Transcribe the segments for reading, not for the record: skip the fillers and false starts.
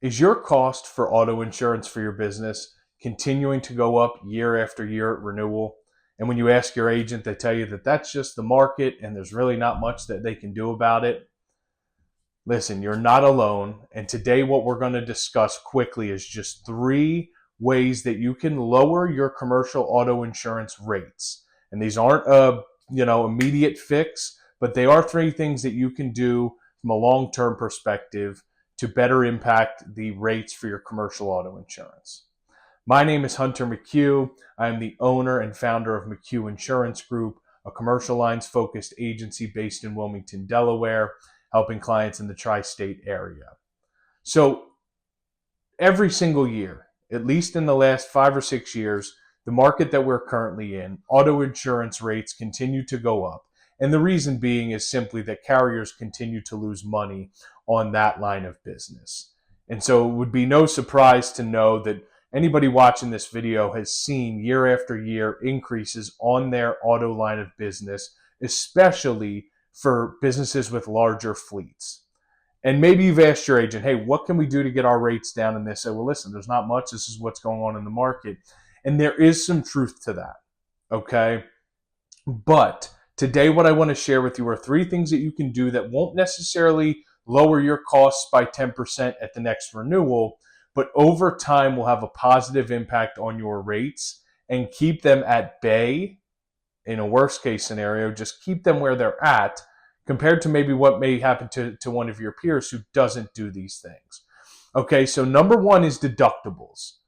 Is your cost for auto insurance for your business continuing to go up year after year at renewal? And when you ask your agent, they tell you that that's just the market and there's really not much that they can do about it. Listen, you're not alone. And today, what we're going to discuss quickly is just 3 ways that you can lower your commercial auto insurance rates. And these aren't a immediate fix, but they are 3 things that you can do from a long-term perspective to better impact the rates for your commercial auto insurance. My name is Hunter McHugh. I am the owner and founder of McHugh Insurance Group, a commercial lines focused agency based in Wilmington, Delaware, helping clients in the tri-state area. So every single year, at least in the last 5 or 6 years, the market that we're currently in, auto insurance rates continue to go up. And the reason being is simply that carriers continue to lose money on that line of business. And so it would be no surprise to know that anybody watching this video has seen year after year increases on their auto line of business, especially for businesses with larger fleets. And maybe you've asked your agent, hey, what can we do to get our rates down? And they say, well, listen, there's not much. This is what's going on in the market. And there is some truth to that, okay? But today, what I want to share with you are 3 things that you can do that won't necessarily lower your costs by 10% at the next renewal, but over time will have a positive impact on your rates and keep them at bay. In a worst case scenario, just keep them where they're at compared to maybe what may happen to one of your peers who doesn't do these things. Okay, so number 1 is deductibles,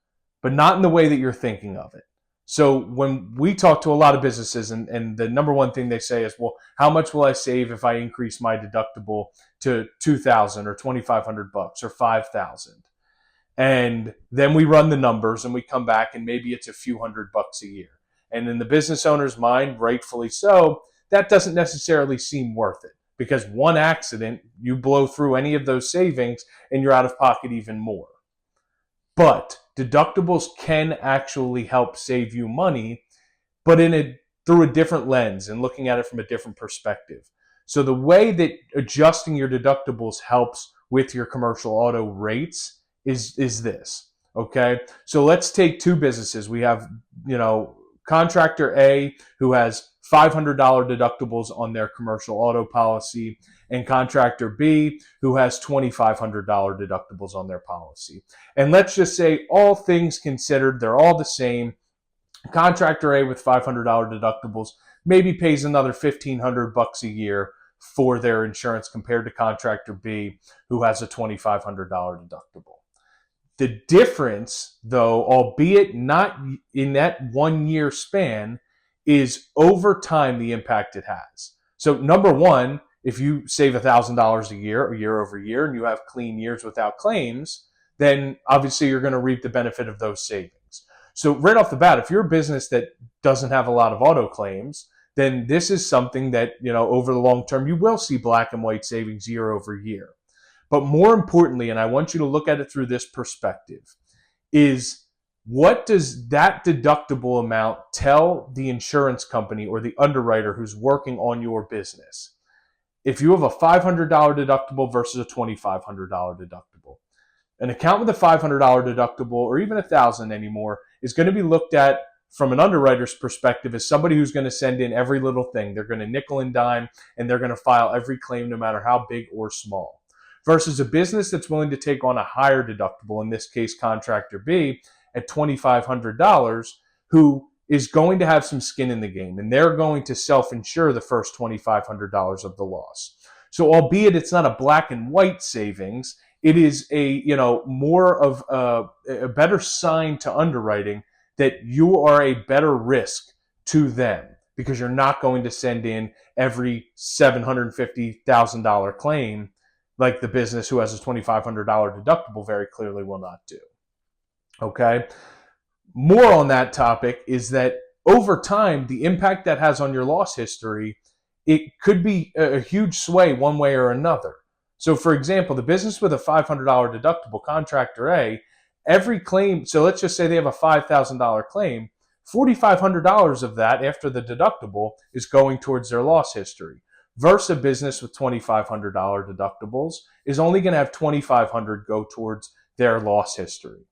but not in the way that you're thinking of it. So when we talk to a lot of businesses, and the number 1 thing they say is, well, how much will I save if I increase my deductible to $2,000 or $2,500 or $5,000? And then we run the numbers and we come back and maybe it's a few $100 a year. And in the business owner's mind, rightfully so, that doesn't necessarily seem worth it because one accident, you blow through any of those savings and you're out of pocket even more. But deductibles can actually help save you money, but through a different lens and looking at it from a different perspective. So the way that adjusting your deductibles helps with your commercial auto rates is this, okay? So let's take 2 businesses. We have, contractor A who has $500 deductibles on their commercial auto policy and contractor B who has $2,500 deductibles on their policy. And let's just say all things considered, they're all the same. Contractor A with $500 deductibles maybe pays another $1,500 a year for their insurance compared to contractor B who has a $2,500 deductible. The difference, though, albeit not in that 1 year span, is over time the impact it has. So number 1, if you save $1,000 a year over year, and you have clean years without claims, then obviously you're going to reap the benefit of those savings. So right off the bat, if you're a business that doesn't have a lot of auto claims, then this is something that, over the long term, you will see black and white savings year over year. But more importantly, and I want you to look at it through this perspective, is what does that deductible amount tell the insurance company or the underwriter who's working on your business? If you have a $500 deductible versus a $2,500 deductible, an account with a $500 deductible or even $1,000 anymore is going to be looked at from an underwriter's perspective as somebody who's going to send in every little thing. They're going to nickel and dime, and they're going to file every claim no matter how big or small. Versus a business that's willing to take on a higher deductible, in this case, contractor B, at $2,500, who is going to have some skin in the game, and they're going to self-insure the first $2,500 of the loss. So albeit it's not a black and white savings, it is a more of a better sign to underwriting that you are a better risk to them because you're not going to send in every $750,000 claim like the business who has a $2,500 deductible very clearly will not do. Okay? More on that topic is that over time, the impact that has on your loss history, it could be a huge sway one way or another. So for example, the business with a $500 deductible, contractor A, every claim, so let's just say they have a $5,000 claim, $4,500 of that after the deductible is going towards their loss history. versus a business with $2,500 deductibles is only going to have $2,500 go towards their loss history.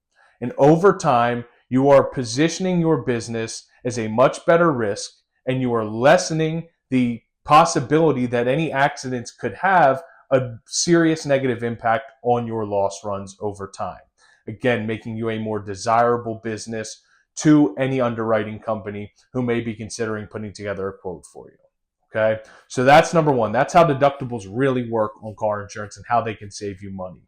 And over time, you are positioning your business as a much better risk, and you are lessening the possibility that any accidents could have a serious negative impact on your loss runs over time. Again, making you a more desirable business to any underwriting company who may be considering putting together a quote for you. Okay, so that's number one. That's how deductibles really work on car insurance and how they can save you money.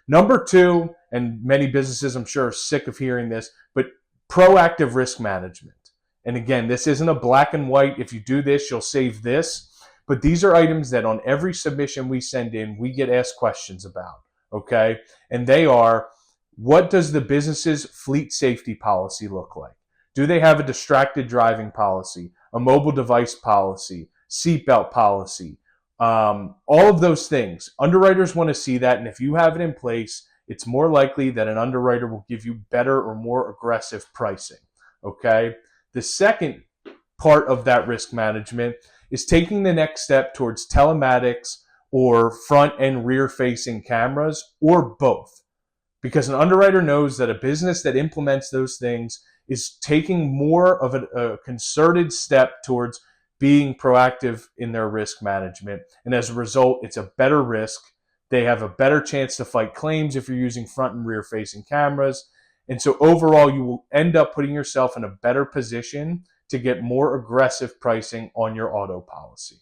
Number two, and many businesses I'm sure are sick of hearing this, but proactive risk management. And again, this isn't a black and white, if you do this, you'll save this. But these are items that on every submission we send in, we get asked questions about. Okay, and they are, what does the business's fleet safety policy look like? Do they have a distracted driving policy, a mobile device policy, seatbelt policy? All of those things. Underwriters want to see that, and if you have it in place, it's more likely that an underwriter will give you better or more aggressive pricing. Okay? The second part of that risk management is taking the next step towards telematics or front and rear facing cameras, or both. Because an underwriter knows that a business that implements those things is taking more of a concerted step towards being proactive in their risk management. And as a result, it's a better risk. They have a better chance to fight claims if you're using front and rear facing cameras. And so overall, you will end up putting yourself in a better position to get more aggressive pricing on your auto policy.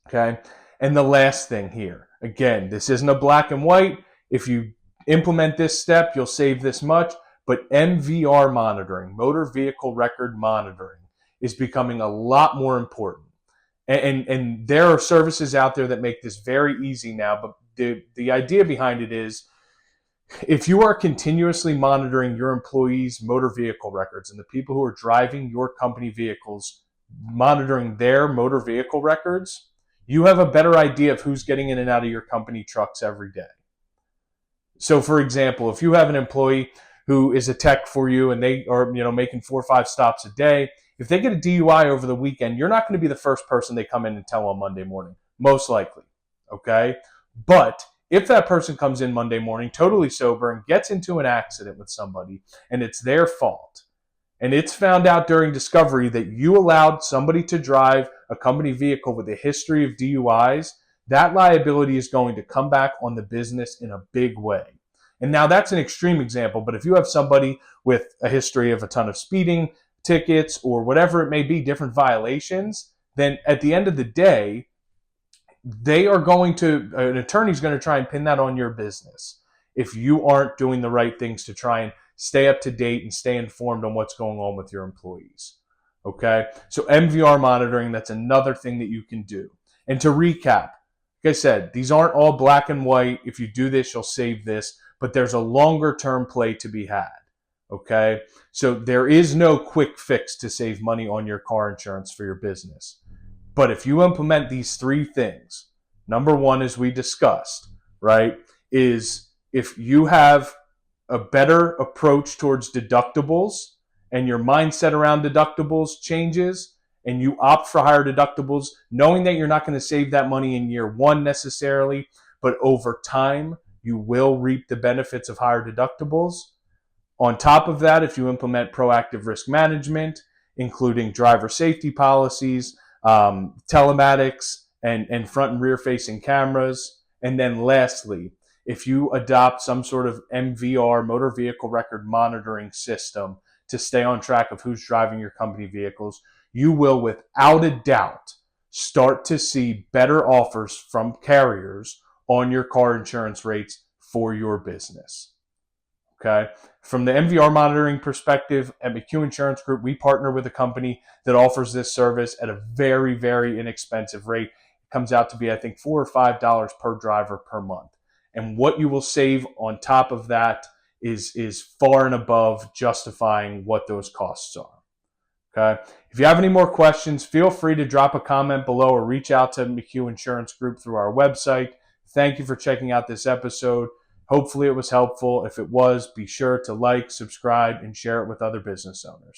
Okay. And the last thing here, again, this isn't a black and white. If you implement this step, you'll save this much, but MVR monitoring, motor vehicle record monitoring, is becoming a lot more important. And there are services out there that make this very easy now, but the idea behind it is, if you are continuously monitoring your employees' motor vehicle records and the people who are driving your company vehicles, monitoring their motor vehicle records, you have a better idea of who's getting in and out of your company trucks every day. So for example, if you have an employee who is a tech for you and they are, making 4 or 5 stops a day, if they get a DUI over the weekend, you're not going to be the first person they come in and tell on Monday morning, most likely. Okay? But if that person comes in Monday morning totally sober and gets into an accident with somebody and it's their fault, and it's found out during discovery that you allowed somebody to drive a company vehicle with a history of DUIs, that liability is going to come back on the business in a big way. And now that's an extreme example, but if you have somebody with a history of a ton of speeding tickets or whatever it may be, different violations, then at the end of the day, an attorney's going to try and pin that on your business if you aren't doing the right things to try and stay up to date and stay informed on what's going on with your employees. Okay? So MVR monitoring, that's another thing that you can do. And to recap, like I said, these aren't all black and white. If you do this, you'll save this, but there's a longer term play to be had. Okay? So there is no quick fix to save money on your car insurance for your business. But if you implement these 3 things, number one, as we discussed, right, is if you have a better approach towards deductibles and your mindset around deductibles changes and you opt for higher deductibles, knowing that you're not going to save that money in year 1 necessarily, but over time, you will reap the benefits of higher deductibles. On top of that, if you implement proactive risk management, including driver safety policies, telematics, and front and rear facing cameras. And then lastly, if you adopt some sort of MVR, motor vehicle record monitoring system, to stay on track of who's driving your company vehicles, you will without a doubt start to see better offers from carriers on your car insurance rates for your business. Okay. From the MVR monitoring perspective, at McHugh Insurance Group, we partner with a company that offers this service at a very, very inexpensive rate. It comes out to be, I think, $4 or $5 per driver per month. And what you will save on top of that is far and above justifying what those costs are. Okay. If you have any more questions, feel free to drop a comment below or reach out to McHugh Insurance Group through our website. Thank you for checking out this episode. Hopefully it was helpful. If it was, be sure to like, subscribe, and share it with other business owners.